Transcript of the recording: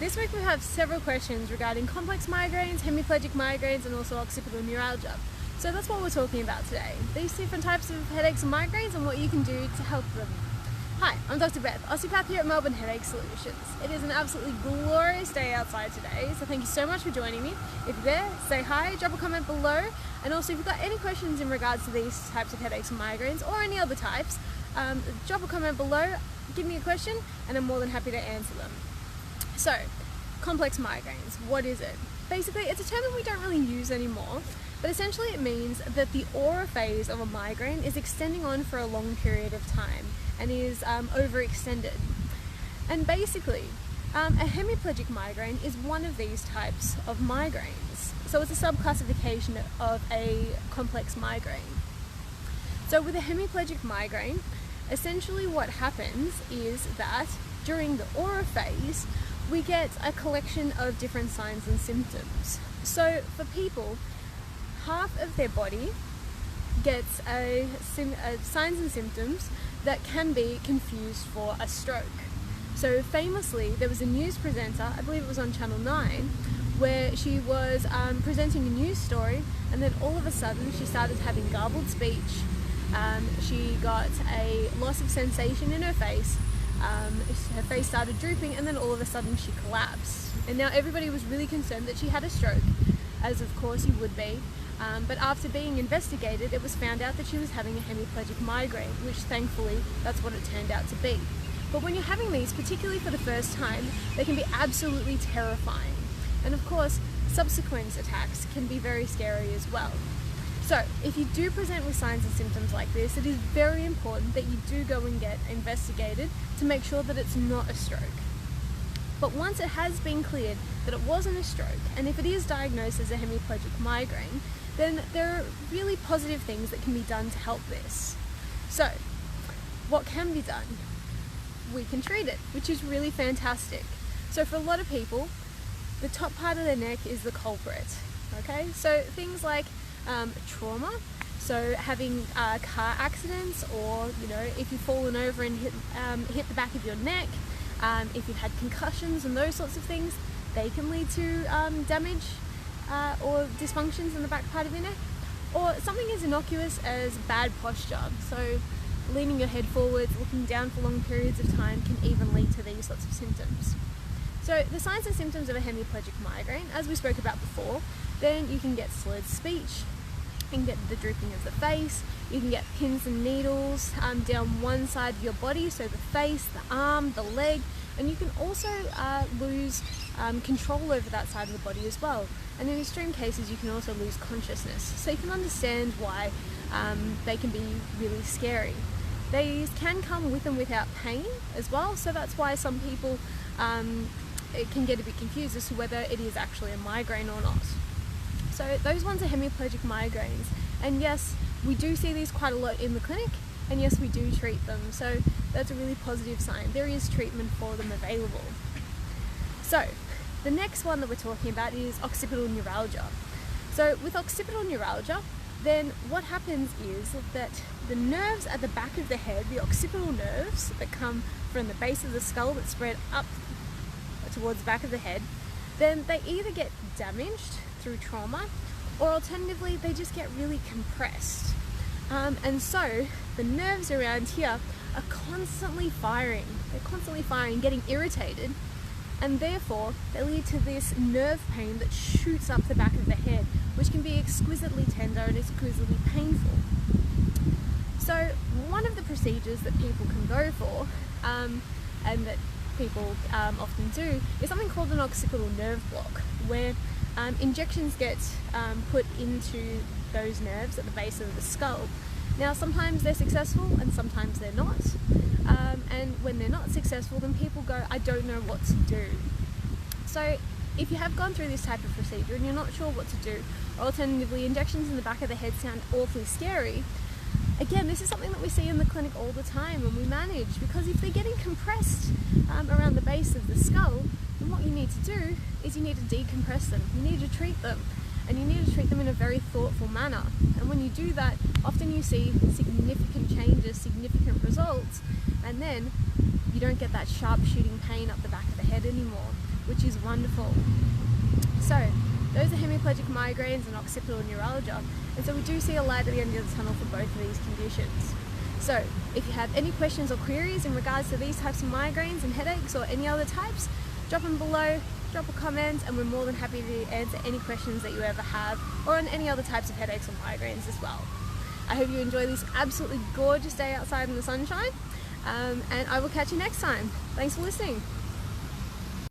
This week we have several questions regarding complex migraines, hemiplegic migraines, and also occipital neuralgia. So that's what we're talking about today. These different types of headaches and migraines and what you can do to help them. Hi, I'm Dr. Beth, osteopath here at Melbourne Headache Solutions. It is an absolutely glorious day outside today, so thank you so much for joining me. If you're there, say hi, drop a comment below, and also if you've got any questions in regards to these types of headaches and migraines or any other types, drop a comment below, give me a question, and I'm more than happy to answer them. So, complex migraines, what is it? Basically, it's a term that we don't really use anymore, but essentially it means that the aura phase of a migraine is extending on for a long period of time and is overextended. And basically, a hemiplegic migraine is one of these types of migraines. So it's a subclassification of a complex migraine. So with a hemiplegic migraine, essentially what happens is that during the aura phase, we get a collection of different signs and symptoms. So for people, half of their body gets signs and symptoms that can be confused for a stroke. So famously, there was a news presenter, I believe it was on Channel 9, where she was presenting a news story, and then all of a sudden she started having garbled speech. She got a loss of sensation in her face. Her face started drooping, and then all of a sudden she collapsed. And now everybody was really concerned that she had a stroke, as of course you would be. But after being investigated, it was found out that she was having a hemiplegic migraine, which thankfully that's what it turned out to be. But when you're having these, particularly for the first time, they can be absolutely terrifying. And of course, subsequent attacks can be very scary as well. So, if you do present with signs and symptoms like this, it is very important that you do go and get investigated to make sure that it's not a stroke. But once it has been cleared that it wasn't a stroke, and if it is diagnosed as a hemiplegic migraine, then there are really positive things that can be done to help this. So, what can be done? We can treat it, which is really fantastic. So for a lot of people, the top part of their neck is the culprit. Okay, so things like trauma, so having car accidents, or if you've fallen over and hit the back of your neck, if you've had concussions and those sorts of things, they can lead to damage or dysfunctions in the back part of your neck. Or something as innocuous as bad posture, so leaning your head forwards, looking down for long periods of time can even lead to these sorts of symptoms. So the signs and symptoms of a hemiplegic migraine, as we spoke about before, then you can get slurred speech, you can get the drooping of the face, you can get pins and needles down one side of your body, so the face, the arm, the leg, and you can also lose control over that side of the body as well. And in extreme cases, you can also lose consciousness. So you can understand why they can be really scary. These can come with and without pain as well, so that's why some people it can get a bit confused as to whether it is actually a migraine or not. So those ones are hemiplegic migraines, and yes, we do see these quite a lot in the clinic, and yes, we do treat them, so that's a really positive sign. There is treatment for them available. So the next one that we're talking about is occipital neuralgia. So with occipital neuralgia, then what happens is that the nerves at the back of the head, the occipital nerves that come from the base of the skull that spread up towards the back of the head, then they either get damaged through trauma, or alternatively they just get really compressed. And so the nerves around here are constantly firing. They're constantly firing, getting irritated, and therefore they lead to this nerve pain that shoots up the back of the head, which can be exquisitely tender and exquisitely painful. So one of the procedures that people can go for, and that people often do, is something called an occipital nerve block, where injections get put into those nerves at the base of the skull. Now sometimes they're successful and sometimes they're not, and when they're not successful, then people go, I don't know what to do. So if you have gone through this type of procedure and you're not sure what to do, or alternatively injections in the back of the head sound awfully scary, again, this is something that we see in the clinic all the time and we manage, because if they're getting compressed around the base of the skull, then what you need to do is you need to decompress them, you need to treat them, and you need to treat them in a very thoughtful manner. And when you do that, often you see significant changes, significant results, and then you don't get that sharp shooting pain up the back of the head anymore, which is wonderful. So those are hemiplegic migraines and occipital neuralgia, and so we do see a light at the end of the tunnel for both of these conditions. So if you have any questions or queries in regards to these types of migraines and headaches or any other types, drop them below, drop a comment, and we're more than happy to answer any questions that you ever have, or on any other types of headaches or migraines as well. I hope you enjoy this absolutely gorgeous day outside in the sunshine, and I will catch you next time. Thanks for listening.